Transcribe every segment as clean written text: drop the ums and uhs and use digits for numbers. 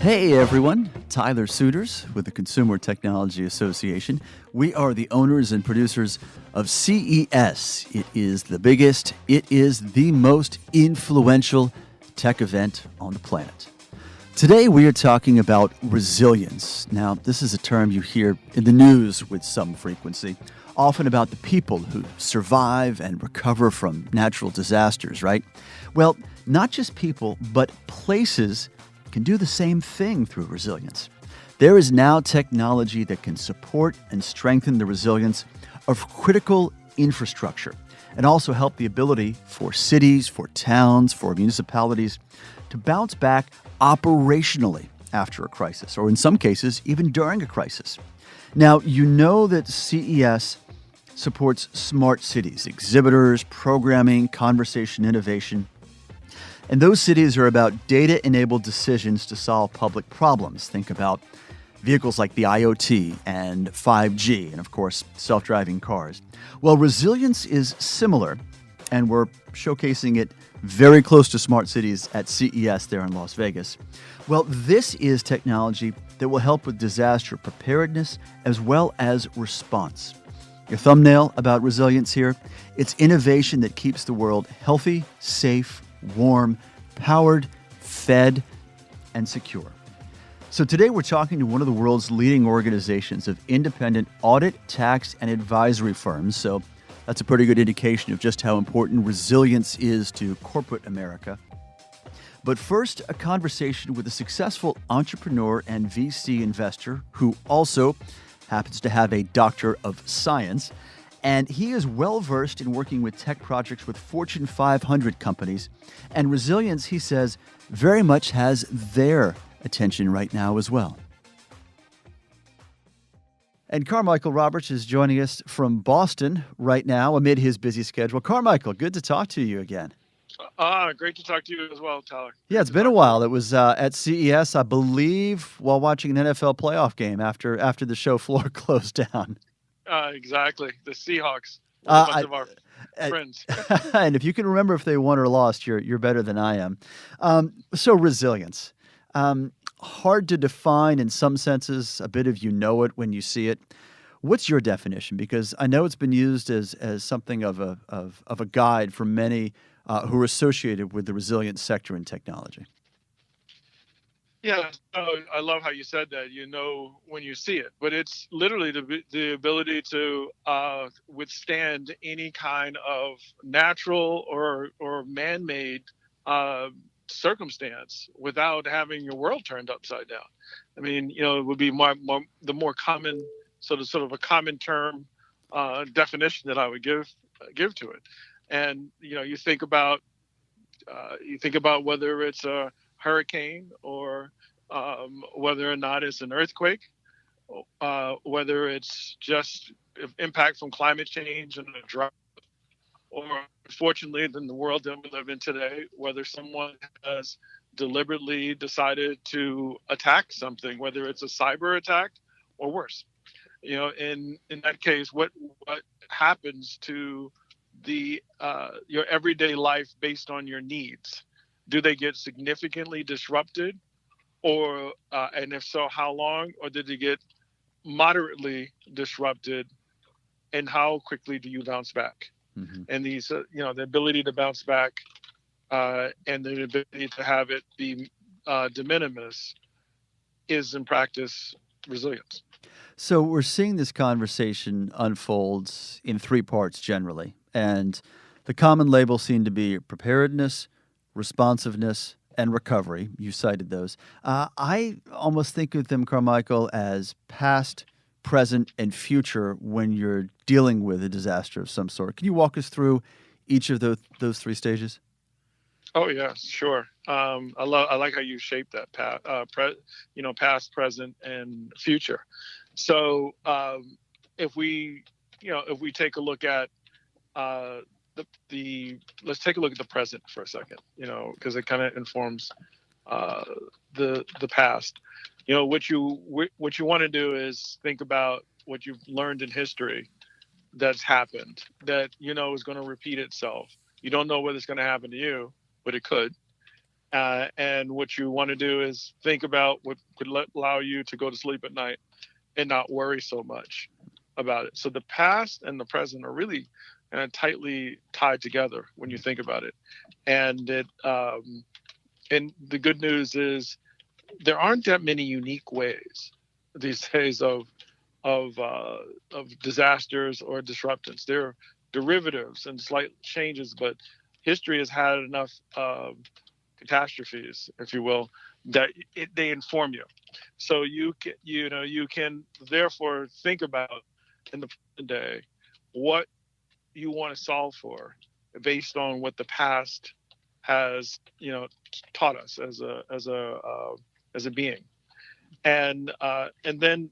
Hey everyone, Tyler Suiters with the Consumer Technology Association. We are the owners and producers of CES. It is the biggest, it is the most influential tech event on the planet. Today we are talking about resilience. Now, this is a term you hear in the news with some frequency, often about the people who survive and recover from natural disasters, right? Well, not just people, but places can do the same thing through resilience. There is now technology that can support and strengthen the resilience of critical infrastructure and also help the ability for cities, for towns, for municipalities to bounce back operationally after a crisis, or in some cases, even during a crisis. Now, you know that CES supports smart cities, exhibitors, programming, conversation innovation. And those cities are about data-enabled decisions to solve public problems. Think about vehicles like the IoT and 5G, and of course, self-driving cars. Well, resilience is similar, and we're showcasing it very close to smart cities at CES there in Las Vegas. Well, this is technology that will help with disaster preparedness as well as response. Your thumbnail about resilience here, it's innovation that keeps the world healthy, safe, warm, powered, fed, and secure. So today we're talking to one of the world's leading organizations of independent audit, tax, and advisory firms. So that's a pretty good indication of just how important resilience is to corporate America. But first, a conversation with a successful entrepreneur and VC investor who also happens to have a Doctor of Science. And he is well-versed in working with tech projects with Fortune 500 companies. And resilience, he says, very much has their attention right now as well. And Carmichael Roberts is joining us from Boston right now amid his busy schedule. Carmichael, good to talk to you again. Great to talk to you as well, Tyler. Yeah, it's been a while. It was at CES, I believe, while watching an NFL playoff game after the show floor closed down. Exactly. The Seahawks. A bunch of our friends. And if you can remember if they won or lost, you're better than I am. So resilience. Hard to define in some senses, a bit of you know it when you see it. What's your definition? Because I know it's been used as something of a guide for many who are associated with the resilient sector in technology. Yeah, I love how you said that. You know when you see it, but it's literally the ability to withstand any kind of natural or man-made circumstance without having your world turned upside down. I mean, it would be the more common sort of a common term definition that I would give to it. And you think about whether it's a hurricane or whether or not it's an earthquake, whether it's just impact from climate change and a drought, or unfortunately in the world that we live in today, whether someone has deliberately decided to attack something, whether it's a cyber attack or worse. In that case, what happens to your everyday life based on your needs? Do they get significantly disrupted, or and if so, how long? Or did they get moderately disrupted, and how quickly do you bounce back? Mm-hmm. And these, the ability to bounce back and the ability to have it be de minimis is in practice resilience. So we're seeing this conversation unfold in three parts generally. And the common labels seem to be preparedness, responsiveness, and recovery. You cited those. I almost think of them, Carmichael, as past, present, and future when you're dealing with a disaster of some sort. Can you walk us through each of those three stages? Oh yeah, sure. I like how you shaped that past, present, and future. So if we take a look at let's take a look at the present for a second, because it kind of informs the past. What you want to do is think about what you've learned in history that's happened that is going to repeat itself. You don't know whether it's going to happen to you, but it could. And what you want to do is think about what could allow you to go to sleep at night and not worry so much about it. So the past and the present are really tightly tied together when you think about it. And and the good news is there aren't that many unique ways these days of disasters or disruptance. They're derivatives and slight changes, but history has had enough catastrophes, if you will, that they inform you. So you can therefore think about in the present day what you want to solve for based on what the past has taught us as a being, and then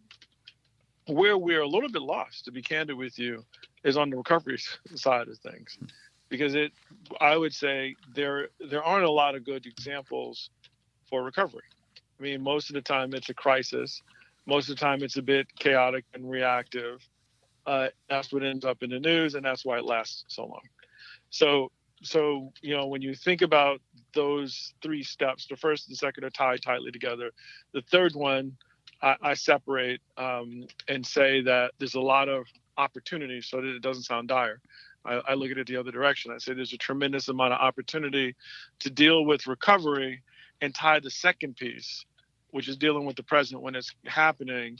where we're a little bit lost, to be candid with you, is on the recovery side of things, because I would say there aren't a lot of good examples for recovery. I mean, most of the time it's a crisis. Most of the time it's a bit chaotic and reactive. That's what ends up in the news, and that's why it lasts so long. So, when you think about those three steps, the first and the second are tied tightly together. The third one, I separate and say that there's a lot of opportunity, so that it doesn't sound dire. I look at it the other direction. I say there's a tremendous amount of opportunity to deal with recovery and tie the second piece, which is dealing with the present when it's happening,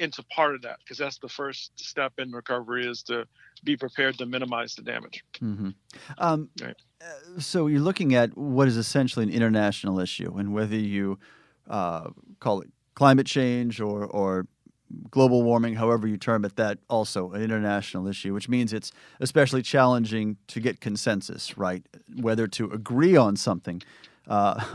into part of that, because that's the first step in recovery, is to be prepared to minimize the damage. Mm-hmm. Right. So you're looking at what is essentially an international issue, and whether you call it climate change or global warming, however you term it, that also an international issue, which means it's especially challenging to get consensus, right? Whether to agree on something,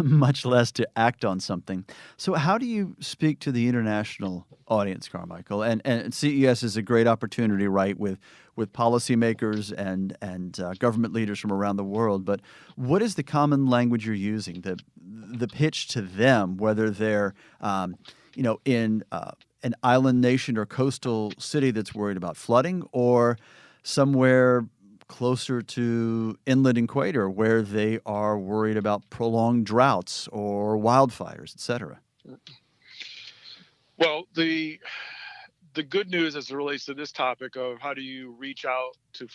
much less to act on something. So how do you speak to the international audience, Carmichael? And CES is a great opportunity, right, with policymakers and government leaders from around the world. But what is the common language you're using, the pitch to them, whether they're in an island nation or coastal city that's worried about flooding, or somewhere closer to inland equator where they are worried about prolonged droughts or wildfires, et cetera? Well, the good news as it relates to this topic of how do you reach out to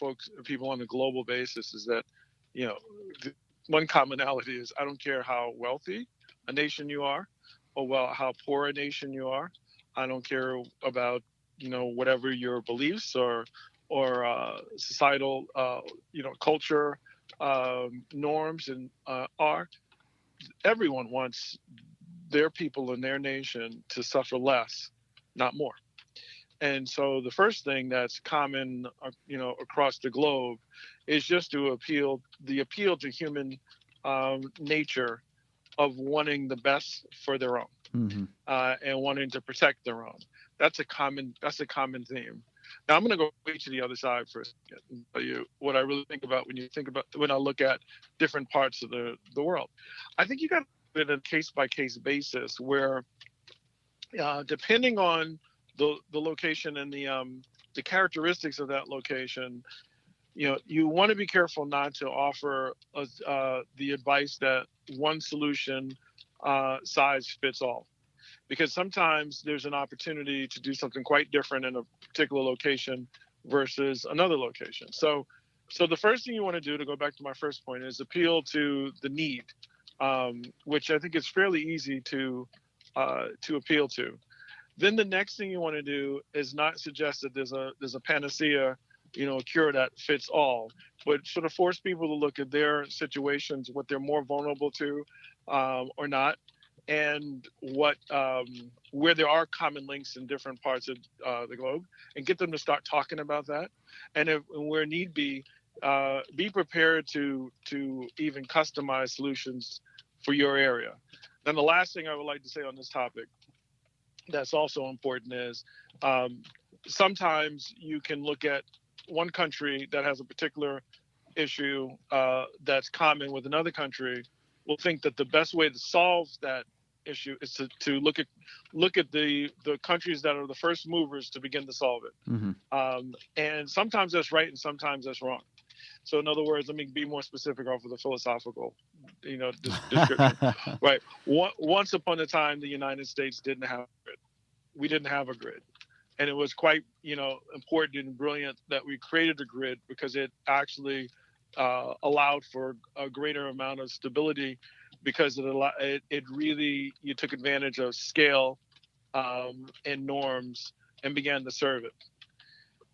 people on a global basis, is that, one commonality is, I don't care how wealthy a nation you are, or how poor a nation you are. I don't care about, whatever your beliefs or societal, culture, norms and are. Everyone wants their people in their nation to suffer less, not more. And so the first thing that's common, across the globe, is just to appeal to human nature of wanting the best for their own, Mm-hmm. And wanting to protect their own. That's a common theme. Now I'm going to go way to the other side for a second and tell you what I really think about when I look at different parts of the world. I think you got to do it on a case by case basis, where depending on the location and the characteristics of that location, you want to be careful not to offer the advice that one solution size fits all, because sometimes there's an opportunity to do something quite different in a particular location versus another location. So the first thing you want to do, to go back to my first point, is appeal to the need, which I think is fairly easy to appeal to. Then the next thing you want to do is not suggest that there's a panacea, a cure that fits all, but sort of force people to look at their situations, what they're more vulnerable to, or not, and where there are common links in different parts of the globe, and get them to start talking about that. And where need be prepared to even customize solutions for your area. Then the last thing I would like to say on this topic that's also important is, sometimes you can look at one country that has a particular issue that's common with another country, will think that the best way to solve that issue is to look at the countries that are the first movers to begin to solve it. Mm-hmm. And sometimes that's right and sometimes that's wrong. So in other words, let me be more specific off of the philosophical description. Right. Once upon a time, the United States didn't have a grid. We didn't have a grid, and it was quite important and brilliant that we created a grid because it actually allowed for a greater amount of stability because it really you took advantage of scale and norms and began to serve it.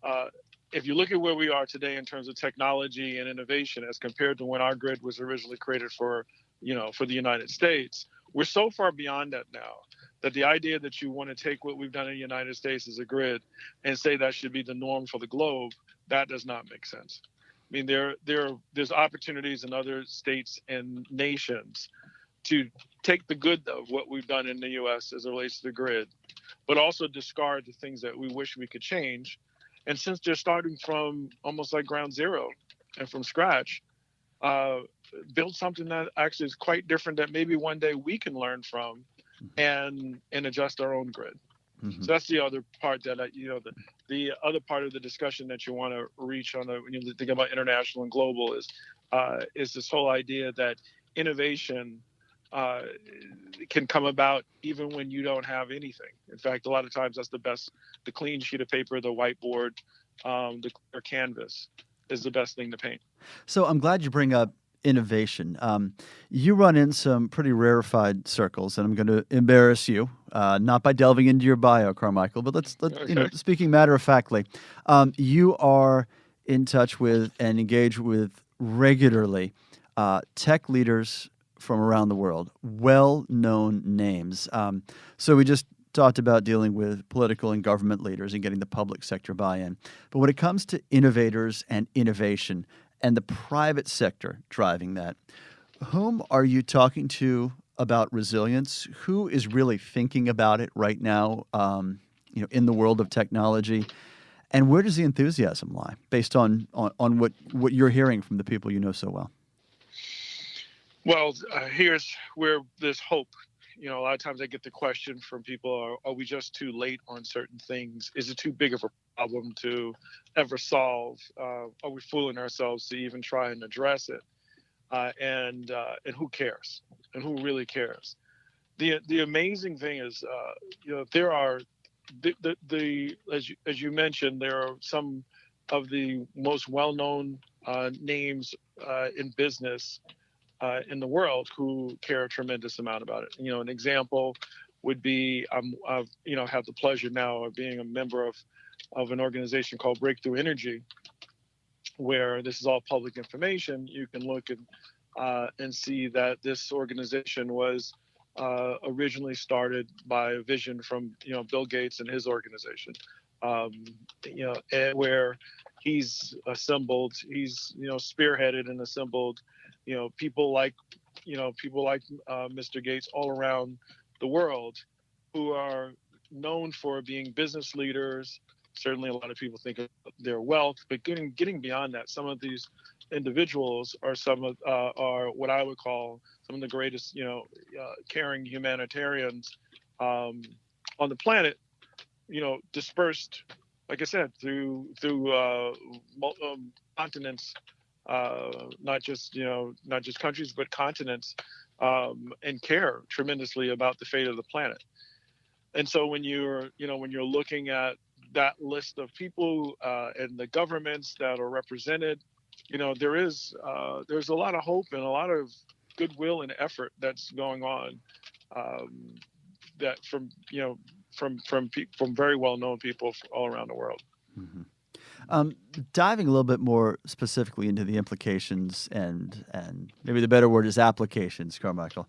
Uh, if you look at where we are today in terms of technology and innovation as compared to when our grid was originally created for the United States, we're so far beyond that now that the idea that you want to take what we've done in the United States as a grid and say that should be the norm for the globe, that does not make sense. I mean, there's opportunities in other states and nations to take the good of what we've done in the U.S. as it relates to the grid, but also discard the things that we wish we could change. And since they're starting from almost like ground zero and from scratch, uh, build something that actually is quite different that maybe one day we can learn from and adjust our own grid. Mm-hmm. So that's the other part that the other part of the discussion that you want to reach on when you think about international and global is this whole idea that innovation uh, can come about even when you don't have anything. In fact, a lot of times that's the clean sheet of paper, the whiteboard, the clear canvas is the best thing to paint. So I'm glad you bring up innovation. You run in some pretty rarefied circles, and I'm going to embarrass you, not by delving into your bio, Carmichael, but let's Okay. speaking matter of factly, you are in touch with and engage with regularly tech leaders from around the world, well-known names. So we just talked about dealing with political and government leaders and getting the public sector buy-in. But when it comes to innovators and innovation and the private sector driving that, whom are you talking to about resilience? Who is really thinking about it right now, in the world of technology? And where does the enthusiasm lie based on what you're hearing from the people you know so well? Well, here's where there's hope. A lot of times I get the question from people: Are we just too late on certain things? Is it too big of a problem to ever solve? Are we fooling ourselves to even try and address it? And who cares? And who really cares? The amazing thing is, there are the as you mentioned, there are some of the most well-known names in business in the world who care a tremendous amount about it. An example would be I've have the pleasure now of being a member of an organization called Breakthrough Energy, where this is all public information. You can look and see that this organization was originally started by a vision from Bill Gates and his organization, and where he's spearheaded and assembled people like Mr. Gates all around the world who are known for being business leaders. Certainly, a lot of people think of their wealth, but getting beyond that, some of these individuals are what I would call some of the greatest, caring humanitarians on the planet. Dispersed, like I said, through continents, not just countries, but continents, and care tremendously about the fate of the planet. And so when you're looking at that list of people and the governments that are represented, there's a lot of hope and a lot of goodwill and effort that's going on, that from very well known people all around the world. Mm-hmm. Diving a little bit more specifically into the implications and maybe the better word is applications, Carmichael.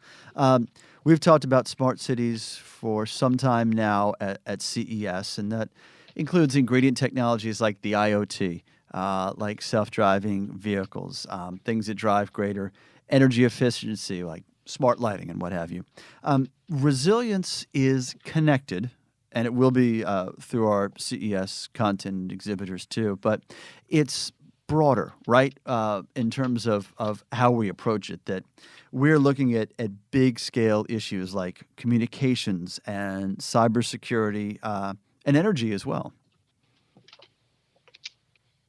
We've talked about smart cities for some time now at CES, and that includes ingredient technologies like the IoT, like self-driving vehicles, things that drive greater energy efficiency, like smart lighting and what have you. Resilience is connected, and it will be through our CES content exhibitors too, but it's broader, right, in terms of how we approach it, that we're looking at big-scale issues like communications and cybersecurity and energy as well.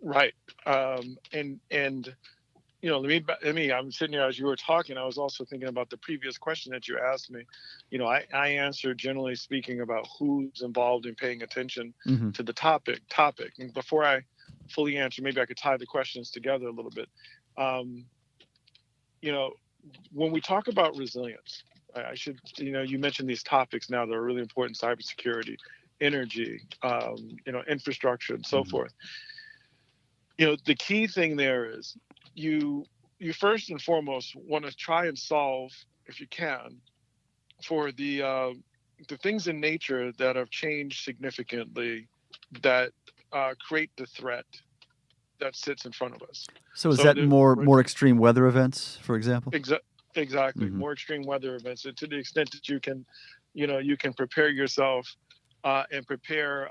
Right. And I'm sitting here as you were talking. I was also thinking about the previous question that you asked me. I answered generally speaking about who's involved in paying attention Hmm. to the topic. And before I fully answer, maybe I could tie the questions together a little bit. Um, you know, when we talk about resilience, I should, you mentioned these topics now that are really important: cybersecurity, energy, infrastructure, and so Hmm. forth. The key thing there is you you first and foremost want to try and solve, if you can, for the things in nature that have changed significantly, that create the threat that sits in front of us. So is So that the more extreme weather events, for example? exactly, Hmm. more extreme weather events. And to the extent that you can prepare yourself, and prepare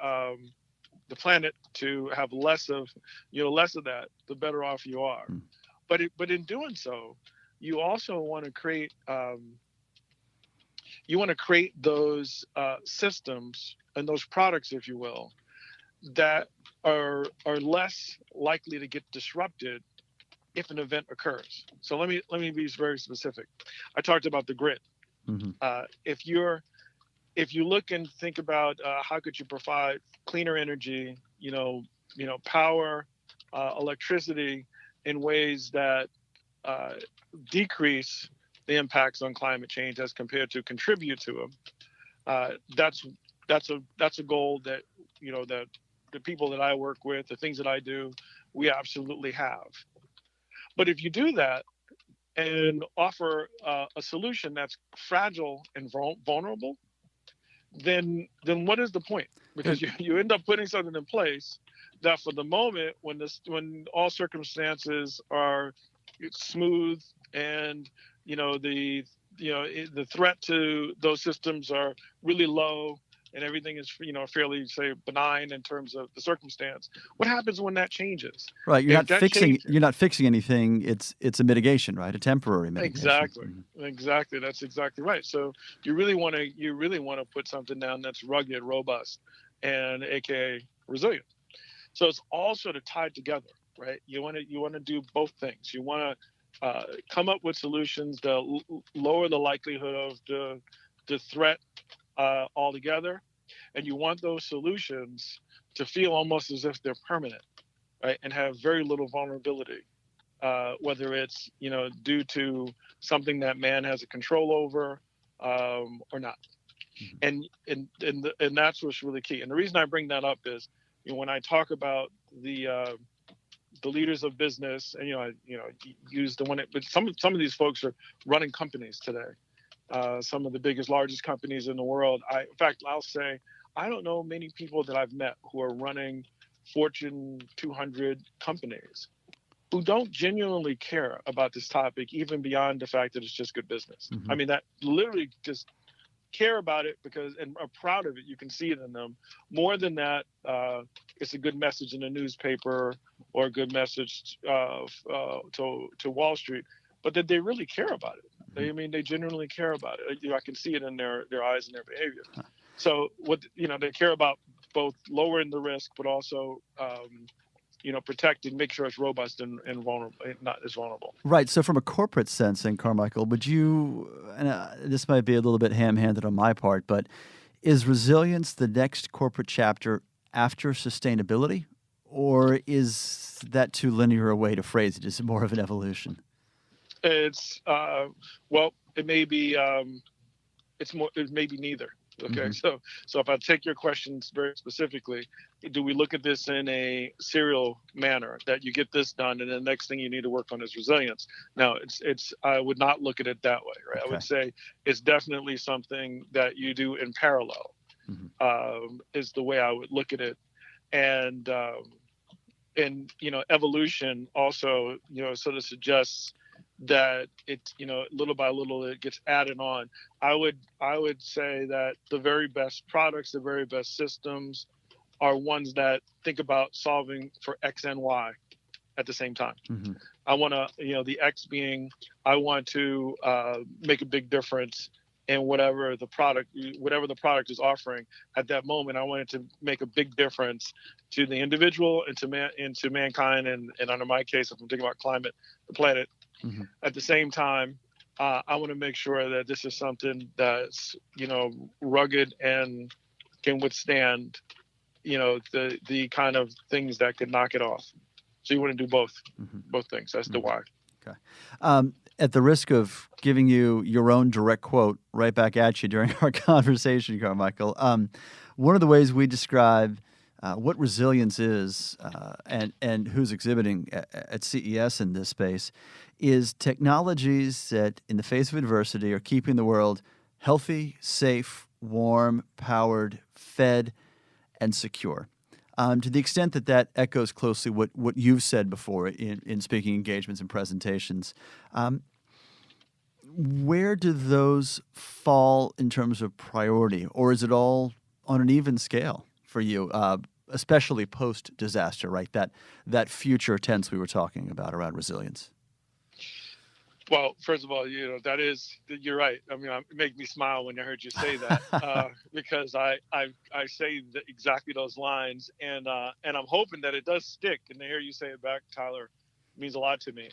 the planet to have less of that, the better off you are. But in doing so, you also want to create those systems and those products, if you will, that are less likely to get disrupted if an event occurs. So let me be very specific. I talked about the grid. Hmm. If you look and think about how could you provide cleaner energy, power, electricity, in ways that uh, decrease the impacts on climate change as compared to contribute to them. That's a goal that that the people that I work with, the things that I do, we absolutely have. But if you do that and offer a solution that's fragile and vulnerable, then what is the point? It, Because you end up putting something in place that, for the moment, when all circumstances are smooth, and the threat to those systems are really low, and everything is fairly, say, benign in terms of the circumstance. What happens when that changes? right. If that changes, You're not fixing anything. It's a mitigation, right? A temporary mitigation. exactly, Hmm. exactly. That's exactly right. So you really want to put something down that's rugged, robust, and AKA resilient. So it's all sort of tied together, right? You want to do both things. You want to come up with solutions that lower the likelihood of the threat altogether, and you want those solutions to feel almost as if they're permanent, right, and have very little vulnerability, whether it's due to something that man has a control over, or not. And that's what's really key. And the reason I bring that up is, when I talk about the leaders of business, and use the one. But some of these folks are running companies today. Some of the biggest, largest companies in the world. In fact, I'll say I don't know many people that I've met who are running Fortune 200 companies who don't genuinely care about this topic, even beyond the fact that it's just good business. Hmm. I mean, that literally just care about it because and are proud of it. You can see it in them. More than that, it's a good message in the newspaper, or a good message to Wall Street, but that they really care about it. They genuinely care about it. I can see it in their eyes and their behavior. So they care about both lowering the risk, but also protecting, make sure it's robust and vulnerable, not as vulnerable. Right. So, from a corporate sense, then, Carmichael, would you? And this might be a little bit ham-handed on my part, but is resilience the next corporate chapter after sustainability, or is that too linear a way to phrase it? Is it more of an evolution? It's well, it may be. It may be neither. Okay, Hmm. so if I take your questions very specifically, do we look at this in a serial manner, that you get this done and the next thing you need to work on is resilience? No, it's I would not look at it that way, right? I Okay. would say it's definitely something that you do in parallel, Hmm. is the way I would look at it. And evolution also sort of suggests that it little by little it gets added on. I would say that the very best products, the very best systems, are ones that think about solving for X and Y at the same time. Hmm. I want to, the X being, I want to make a big difference and whatever the product is offering at that moment. I wanted to make a big difference to the individual and to mankind, and under my case, if I'm thinking about climate, the planet. Mm-hmm. At the same time, I want to make sure that this is something that's rugged and can withstand the kind of things that could knock it off. So you want to do both things. That's the why. Okay. At the risk of giving you your own direct quote right back at you during our conversation, Carmichael, one of the ways we describe what resilience is and who's exhibiting at CES in this space is technologies that, in the face of adversity, are keeping the world healthy, safe, warm, powered, fed, and secure. To the extent that that echoes closely what you've said before in speaking engagements and presentations, where do those fall in terms of priority, or is it all on an even scale for you, especially post-disaster, right? That future tense we were talking about around resilience. Well, first of all, you're right. I mean, it made me smile when I heard you say that because I say exactly those lines, and I'm hoping that it does stick. And to hear you say it back, Tyler, means a lot to me.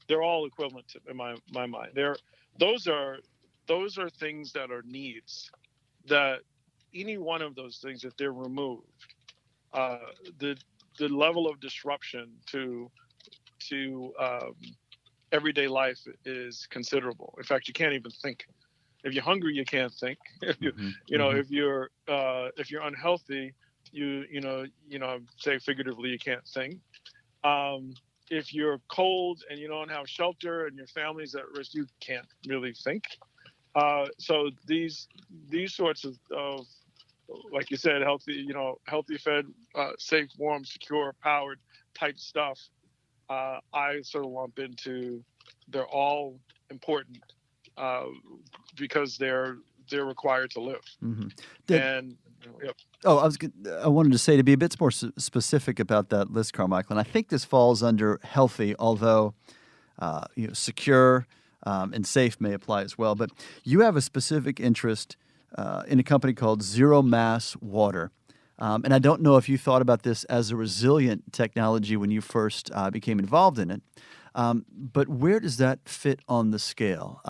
They're all equivalent in my mind. Those are things that are needs. That any one of those things, if they're removed, the level of disruption to everyday life is considerable. In fact, you can't even think. If you're hungry, you can't think. If if you're unhealthy, say figuratively, you can't think. If you're cold and you don't have shelter and your family's at risk, you can't really think. So these sorts of like you said, healthy, fed, safe, warm, secure, powered type stuff. I sort of lump into they're all important because they're required to live. Mm-hmm. Yep. Oh, I wanted to say, to be a bit more specific about that list, Carmichael, and I think this falls under healthy, although secure and safe may apply as well. But you have a specific interest in a company called Zero Mass Water. And I don't know if you thought about this as a resilient technology when you first became involved in it, but where does that fit on the scale?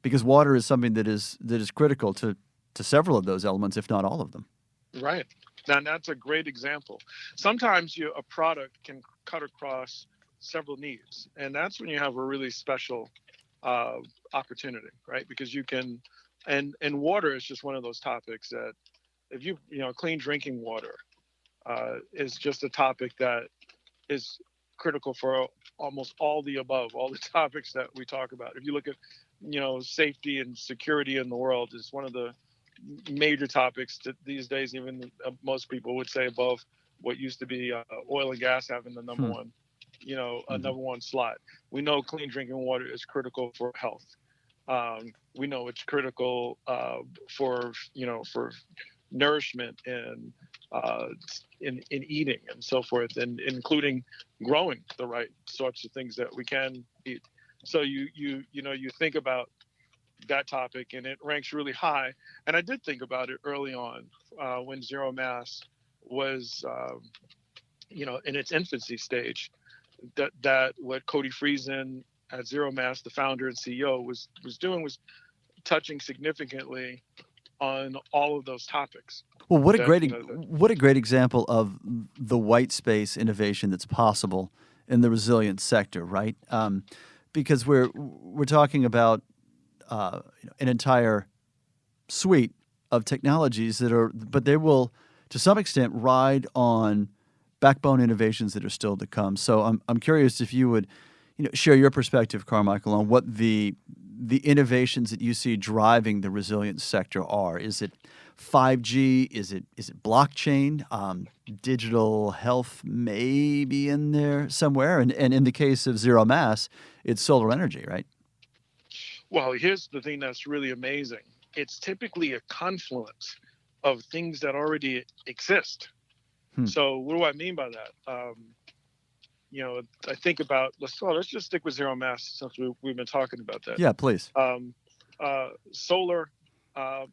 Because water is something that is critical to several of those elements, if not all of them. Right. Now that's a great example. Sometimes a product can cut across several needs, and that's when you have a really special opportunity, right? Because you can, and water is just one of those topics that, if clean drinking water is just a topic that is critical for almost all the above, all the topics that we talk about. If you look at, safety and security in the world, is one of the major topics that these days, even most people would say above what used to be oil and gas having the number one, number one slot. We know clean drinking water is critical for health. We know it's critical for nourishment and in eating and so forth, and including growing the right sorts of things that we can eat. So you think about that topic, and it ranks really high. And I did think about it early on when Zero Mass was in its infancy stage. That what Cody Friesen at Zero Mass, the founder and CEO, was doing was touching significantly on all of those topics. Well, what a great example of the white space innovation that's possible in the resilience sector, right? Because we're talking about an entire suite of technologies but they will, to some extent, ride on backbone innovations that are still to come. So I'm curious if you would, share your perspective, Carmichael, on what the innovations that you see driving the resilience sector are. Is it 5G? Is it blockchain? Digital health may be in there somewhere. And in the case of Zero Mass, it's solar energy, right? Well, here's the thing that's really amazing. It's typically a confluence of things that already exist. So what do I mean by that? I think about let's just stick with Zero Mass since we've been talking about that. Yeah, please. solar, uh,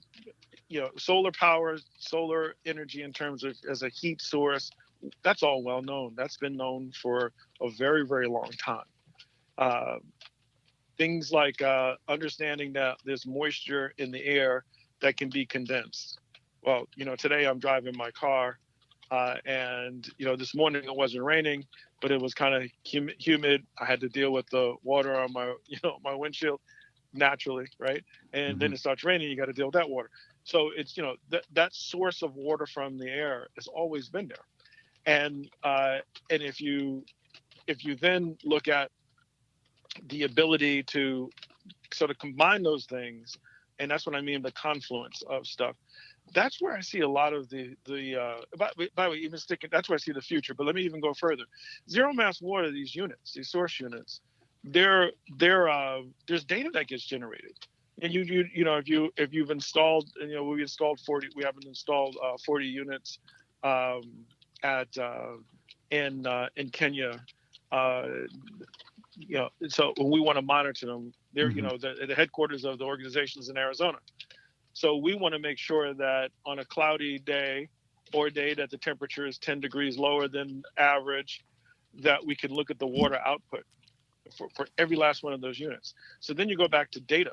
solar power, solar energy in terms of as a heat source. That's all well known. That's been known for a very, very long time. Uh, Things like understanding that there's moisture in the air that can be condensed. Well, today I'm driving my car, and this morning it wasn't raining, but it was kind of humid. I had to deal with the water on my my windshield naturally, right? And Hmm. then it starts raining, you got to deal with that water. So it's that source of water from the air has always been there. And if you then look at the ability to sort of combine those things, and that's what I mean, the confluence of stuff. That's where I see a lot of by the way, even sticking. That's where I see the future. But let me even go further. Zero mass water, these units, these source units, there's data that gets generated, and if you've installed, we installed 40. We haven't installed 40 units um, at in Kenya. Uh, so when we want to monitor them, they're Hmm. the headquarters of the organizations in Arizona. So we want to make sure that on a cloudy day or a day that the temperature is 10 degrees lower than average, that we can look at the water output for every last one of those units. So then you go back to data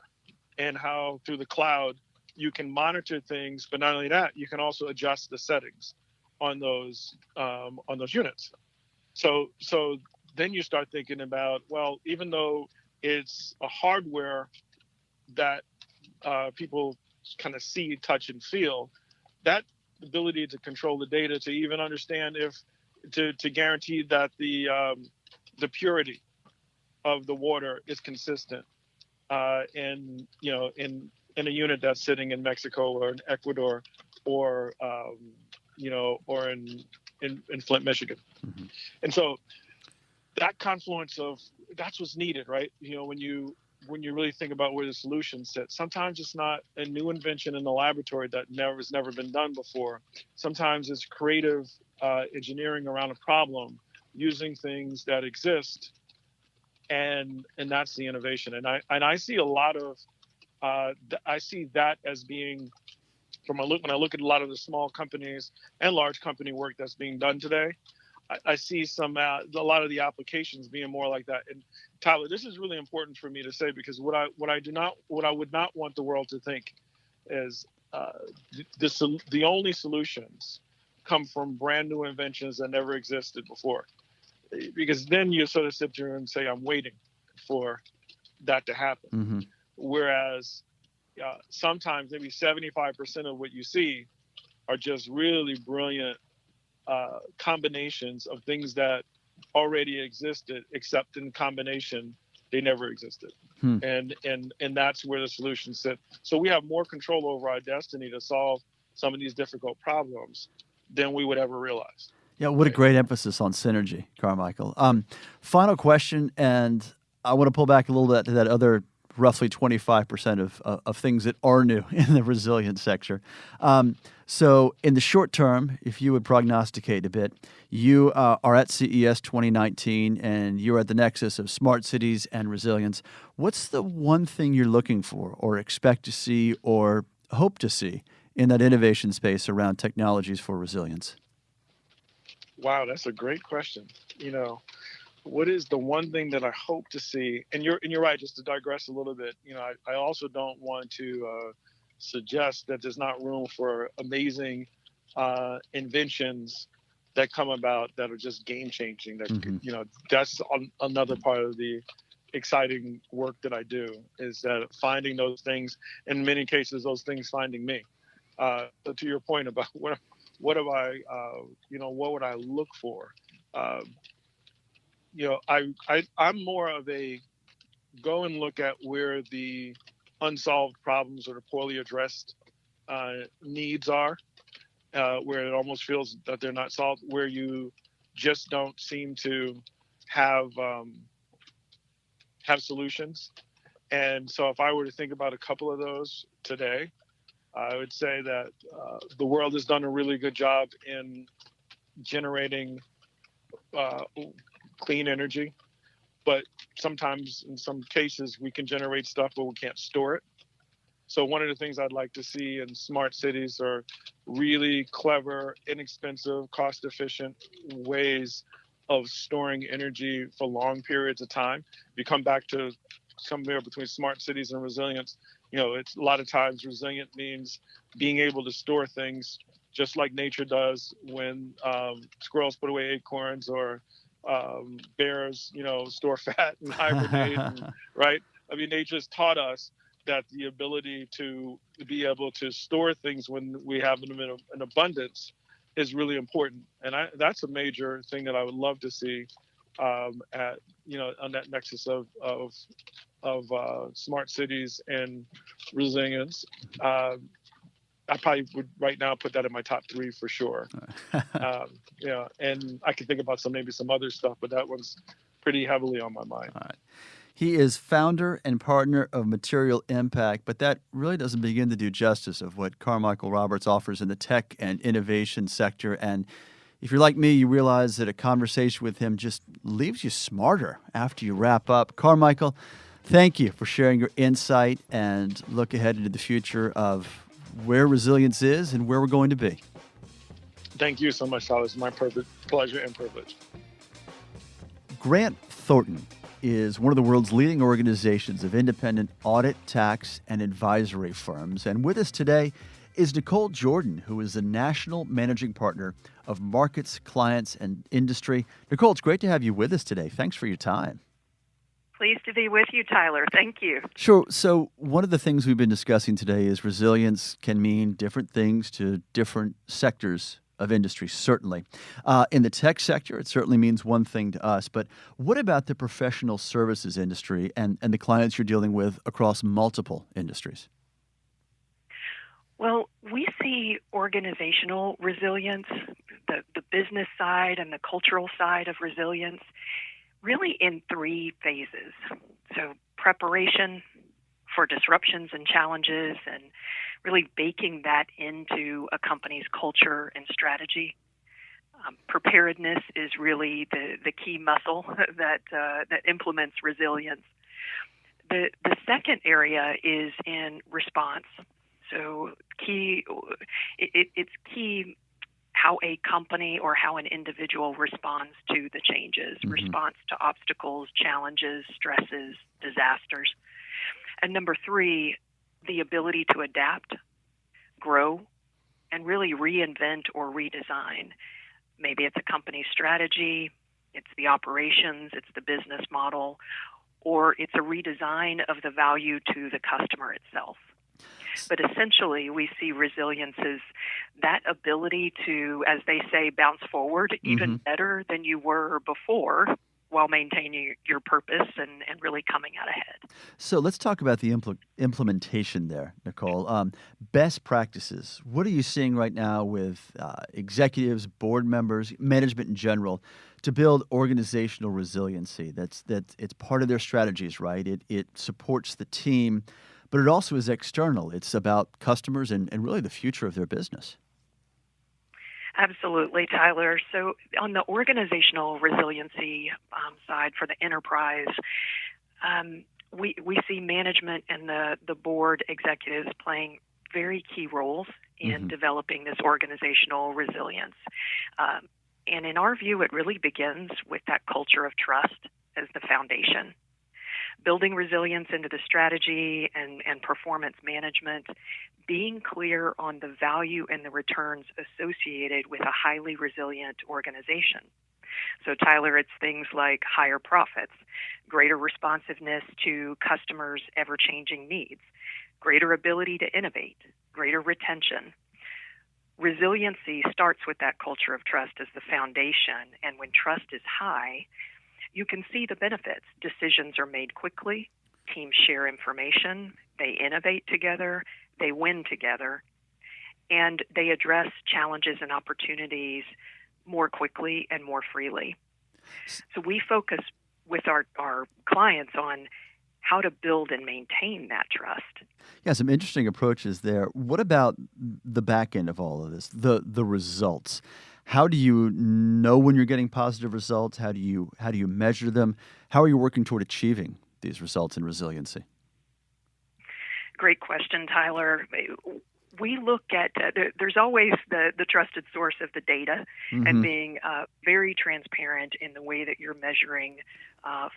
and how through the cloud you can monitor things, but not only that, you can also adjust the settings on those units. So then you start thinking about, well, even though it's a hardware that people kind of see, touch, and feel, that ability to control the data, to even understand if to guarantee that the purity of the water is consistent in a unit that's sitting in Mexico or in Ecuador or or in Flint, Michigan. Hmm. And so that confluence of that's what's needed, right? When you really think about where the solution sits, sometimes it's not a new invention in the laboratory that has never been done before. Sometimes it's creative engineering around a problem, using things that exist, and that's the innovation. And I see a lot of I see that as being when I look at a lot of the small companies and large company work that's being done today. I see a lot of the applications being more like that. And Tyler, this is really important for me to say, because what I would not want the world to think is the only solutions come from brand new inventions that never existed before, because then you sort of sit there and say, I'm waiting for that to happen. Hmm. Whereas sometimes maybe 75% of what you see are just really brilliant combinations of things that already existed, except in combination they never existed. Hmm. And that's where the solutions sit. So we have more control over our destiny to solve some of these difficult problems than we would ever realize. Yeah, what a Right. great emphasis on synergy, Carmichael. Final question, and I want to pull back a little bit to that other roughly 25% of things that are new in the resilience sector. So, in the short term, if you would prognosticate a bit, you are at CES 2019 and you're at the nexus of smart cities and resilience. What's the one thing you're looking for, or expect to see, or hope to see in that innovation space around technologies for resilience? Wow, that's a great question. You know, what is the one thing that I hope to see? And you're right. Just to digress a little bit, I also don't want to suggest that there's not room for amazing inventions that come about that are just game changing. That Hmm. that's another part of the exciting work that I do, is that finding those things. In many cases, those things finding me. So to your point about what do what would I look for? Uh, I'm more of a go and look at where the unsolved problems or the poorly addressed needs are, where it almost feels that they're not solved, where you just don't seem to have have solutions. And so, if I were to think about a couple of those today, I would say that the world has done a really good job in generating uh, clean energy, but sometimes in some cases we can generate stuff but we can't store it. So one of the things I'd like to see in smart cities are really clever, inexpensive, cost-efficient ways of storing energy for long periods of time. If you come back to somewhere between smart cities and resilience, it's a lot of times resilient means being able to store things just like nature does when squirrels put away acorns, or bears, store fat and hibernate, right? I mean, nature's taught us that the ability to be able to store things when we have them in abundance is really important. And that's a major thing that I would love to see on that nexus of smart cities and resilience. I probably would right now put that in my top 3 for sure. And I could think about maybe some other stuff, but that one's pretty heavily on my mind. All right. He is founder and partner of Material Impact, but that really doesn't begin to do justice of what Carmichael Roberts offers in the tech and innovation sector. And if you're like me, you realize that a conversation with him just leaves you smarter after you wrap up. Carmichael, thank you for sharing your insight and look ahead into the future of where resilience is and where we're going to be. Thank you so much, Tyler. It's my perfect pleasure and privilege. Grant Thornton is one of the world's leading organizations of independent audit, tax, and advisory firms. And with us today is Nichole Jordan, who is the National Managing Partner of Markets, Clients, and Industry. Nichole, it's great to have you with us today. Thanks for your time. Pleased to be with you, Tyler. Thank you. Sure. So one of the things we've been discussing today is resilience can mean different things to different sectors of industry, certainly. In the tech sector, it certainly means one thing to us. But what about the professional services industry and the clients you're dealing with across multiple industries? Well, we see organizational resilience, the business side and the cultural side of resilience, really in 3 phases. So preparation for disruptions and challenges, and really baking that into a company's culture and strategy. Preparedness is really the key muscle that implements resilience. The second area is in response. So it's key how a company or how an individual responds to the changes, response to obstacles, challenges, stresses, disasters. And number 3, the ability to adapt, grow, and really reinvent or redesign. Maybe it's a company's strategy, it's the operations, it's the business model, or it's a redesign of the value to the customer itself. But essentially, we see resilience as that ability to, as they say, bounce forward even better than you were before, while maintaining your purpose and really coming out ahead. So let's talk about the implementation there, Nichole. Best practices. What are you seeing right now with executives, board members, management in general, to build organizational resiliency? That's it's part of their strategies, right? It supports the team, but it also is external. It's about customers and really the future of their business. Absolutely, Tyler. So on the organizational resiliency side for the enterprise, we see management and the board executives playing very key roles in developing this organizational resilience. And in our view, it really begins with that culture of trust as the foundation. Building resilience into the strategy and performance management, being clear on the value and the returns associated with a highly resilient organization. So, Tyler, it's things like higher profits, greater responsiveness to customers' ever-changing needs, greater ability to innovate, greater retention. Resiliency starts with that culture of trust as the foundation, and when trust is high, you can see the benefits. Decisions are made quickly, teams share information, they innovate together, they win together, and they address challenges and opportunities more quickly and more freely. So we focus with our clients on how to build and maintain that trust. Yeah, some interesting approaches there. What about the back end of all of this, the results? How do you know when you're getting positive results? How do you measure them? How are you working toward achieving these results in resiliency? Great question, Tyler. We look at, there's always the trusted source of the data, and being very transparent in the way that you're measuring,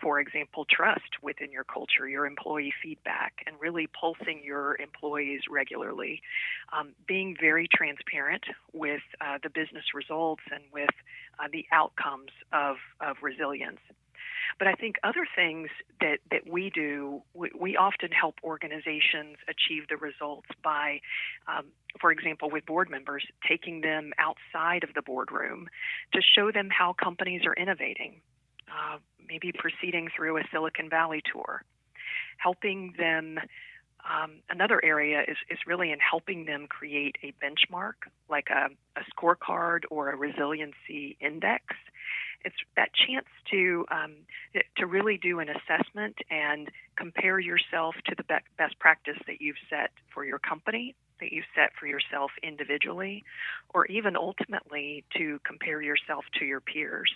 for example, trust within your culture, your employee feedback, and really pulsing your employees regularly. Being very transparent with the business results and with the outcomes of resilience. But I think other things that we do, we often help organizations achieve the results by, for example, with board members, taking them outside of the boardroom to show them how companies are innovating, maybe proceeding through a Silicon Valley tour, helping them. Another area is really in helping them create a benchmark, like a scorecard or a resiliency index. It's that chance to really do an assessment and compare yourself to the best practice that you've set for your company, that you've set for yourself individually, or even ultimately to compare yourself to your peers.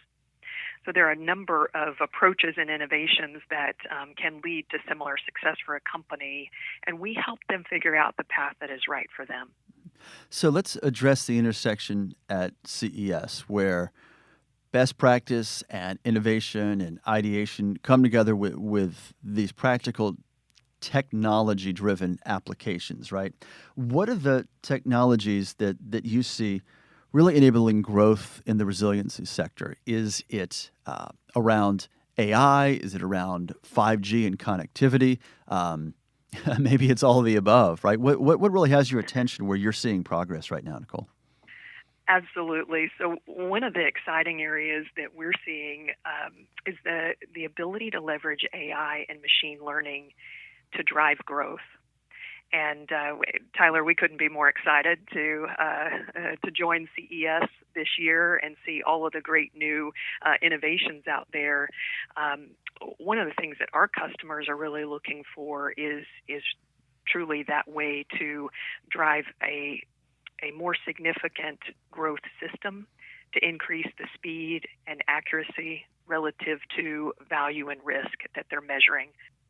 So there are a number of approaches and innovations that can lead to similar success for a company, and we help them figure out the path that is right for them. So let's address the intersection at CES where best practice and innovation and ideation come together with these practical technology-driven applications, right? What are the technologies that you see really enabling growth in the resiliency sector? Is it around AI? Is it around 5G and connectivity? Maybe it's all of the above, right? What really has your attention where you're seeing progress right now, Nichole? Absolutely. So one of the exciting areas that we're seeing is the ability to leverage AI and machine learning to drive growth. And Tyler, we couldn't be more excited to join CES this year and see all of the great new innovations out there. One of the things that our customers are really looking for is truly that way to drive a more significant growth system to increase the speed and accuracy relative to value and risk that they're measuring.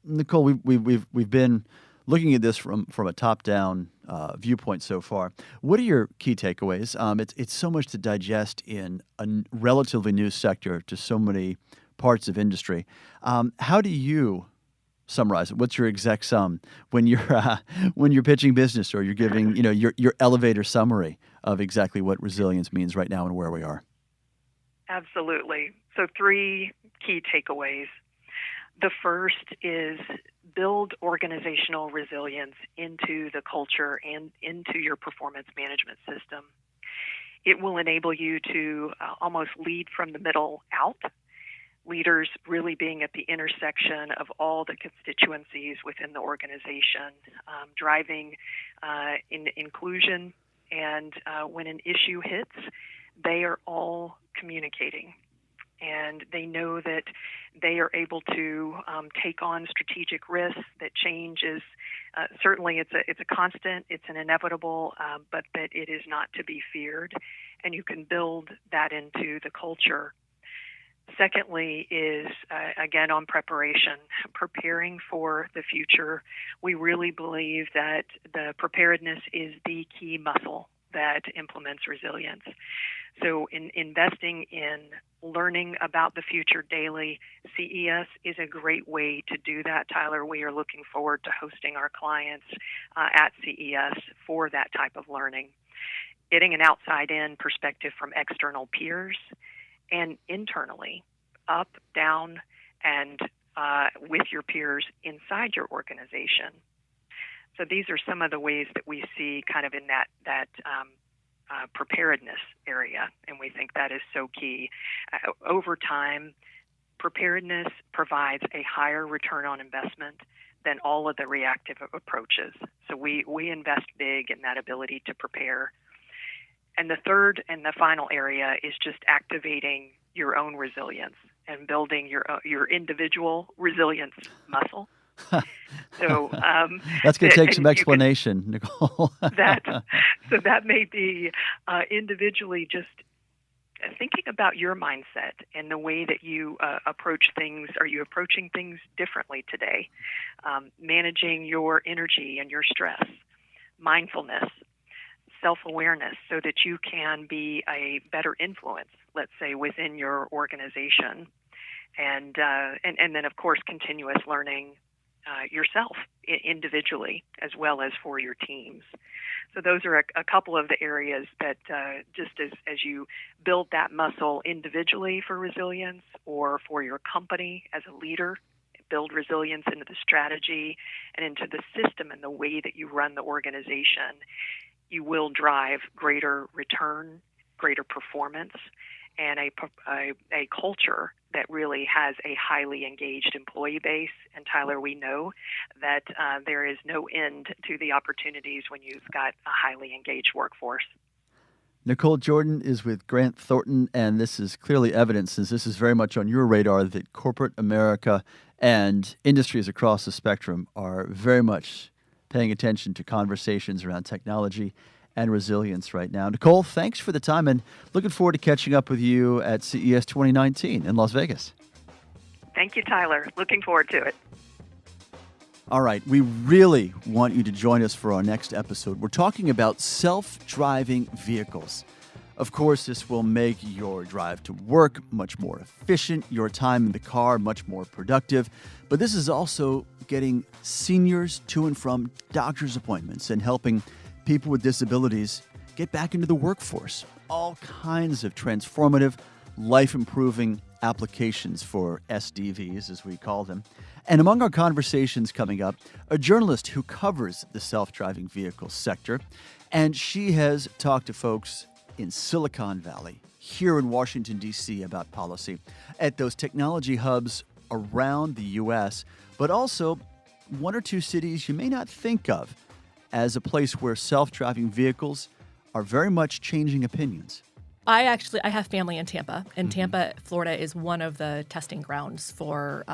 Nichole, we've been looking at this from a top-down viewpoint so far. What are your key takeaways? It's so much to digest in a relatively new sector to so many parts of industry. How do you summarize it? What's your exec sum when you're pitching business or you're giving your elevator summary of exactly what resilience means right now and where we are? Absolutely. So 3 key takeaways. The first is build organizational resilience into the culture and into your performance management system. It will enable you to almost lead from the middle out. Leaders really being at the intersection of all the constituencies within the organization, driving inclusion, and when an issue hits, they are all communicating. And they know that they are able to take on strategic risks, that change is certainly it's a constant, it's an inevitable, but that it is not to be feared, and you can build that into the culture. Secondly is, again, on preparing for the future. We really believe that the preparedness is the key muscle that implements resilience. So in investing in learning about the future daily, CES is a great way to do that, Tyler. We are looking forward to hosting our clients at CES for that type of learning. Getting an outside-in perspective from external peers and internally, up, down, and with your peers inside your organization. So these are some of the ways that we see kind of in that preparedness area, and we think that is so key. Over time, preparedness provides a higher return on investment than all of the reactive approaches. So we invest big in that ability to prepare. And the third and the final area is just activating your own resilience and building your individual resilience muscle. So that's going to take some explanation, Nichole. So that may be individually just thinking about your mindset and the way that you approach things. Are you approaching things differently today? Managing your energy and your stress, mindfulness, self-awareness, so that you can be a better influence, let's say, within your organization, and then of course continuous learning yourself individually as well as for your teams. So those are a couple of the areas that just as you build that muscle individually for resilience, or for your company as a leader, build resilience into the strategy and into the system and the way that you run the organization, you will drive greater return, greater performance, and a culture that really has a highly engaged employee base. And Tyler, we know that there is no end to the opportunities when you've got a highly engaged workforce. Nichole Jordan is with Grant Thornton, and this is clearly evidence, since this is very much on your radar, that corporate America and industries across the spectrum are very much paying attention to conversations around technology and resilience right now. Nichole, thanks for the time, and looking forward to catching up with you at CES 2019 in Las Vegas. Thank you, Tyler. Looking forward to it. All right, we really want you to join us for our next episode. We're talking about self-driving vehicles. Of course, this will make your drive to work much more efficient, your time in the car much more productive, but this is also getting seniors to and from doctor's appointments and helping people with disabilities get back into the workforce. All kinds of transformative, life-improving applications for SDVs, as we call them. And among our conversations coming up, a journalist who covers the self-driving vehicle sector, and she has talked to folks in Silicon Valley, here in Washington, D.C., about policy, at those technology hubs around the U.S., but also one or two cities you may not think of as a place where self-driving vehicles are very much changing opinions. I have family in Tampa, and Tampa, Florida is one of the testing grounds for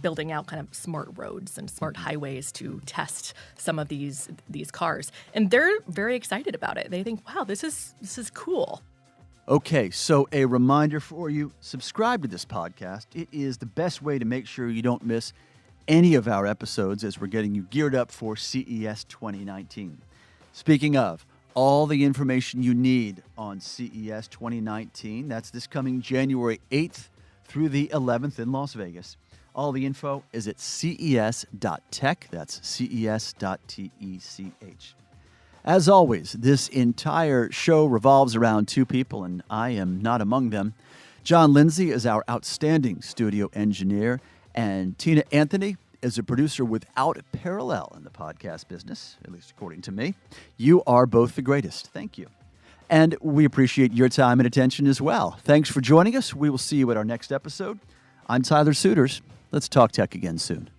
building out kind of smart roads and smart highways to test some of these cars. And they're very excited about it. They think, wow, this is cool. Okay, so a reminder for you, subscribe to this podcast. It is the best way to make sure you don't miss any of our episodes as we're getting you geared up for CES 2019. Speaking of, all the information you need on CES 2019, that's this coming January 8th through the 11th in Las Vegas. All the info is at ces.tech, that's ces.tech. As always, this entire show revolves around two people, and I am not among them. John Lindsay is our outstanding studio engineer, and Tina Anthony is a producer without parallel in the podcast business, at least according to me. You are both the greatest. Thank you. And we appreciate your time and attention as well. Thanks for joining us. We will see you at our next episode. I'm Tyler Suiters. Let's talk tech again soon.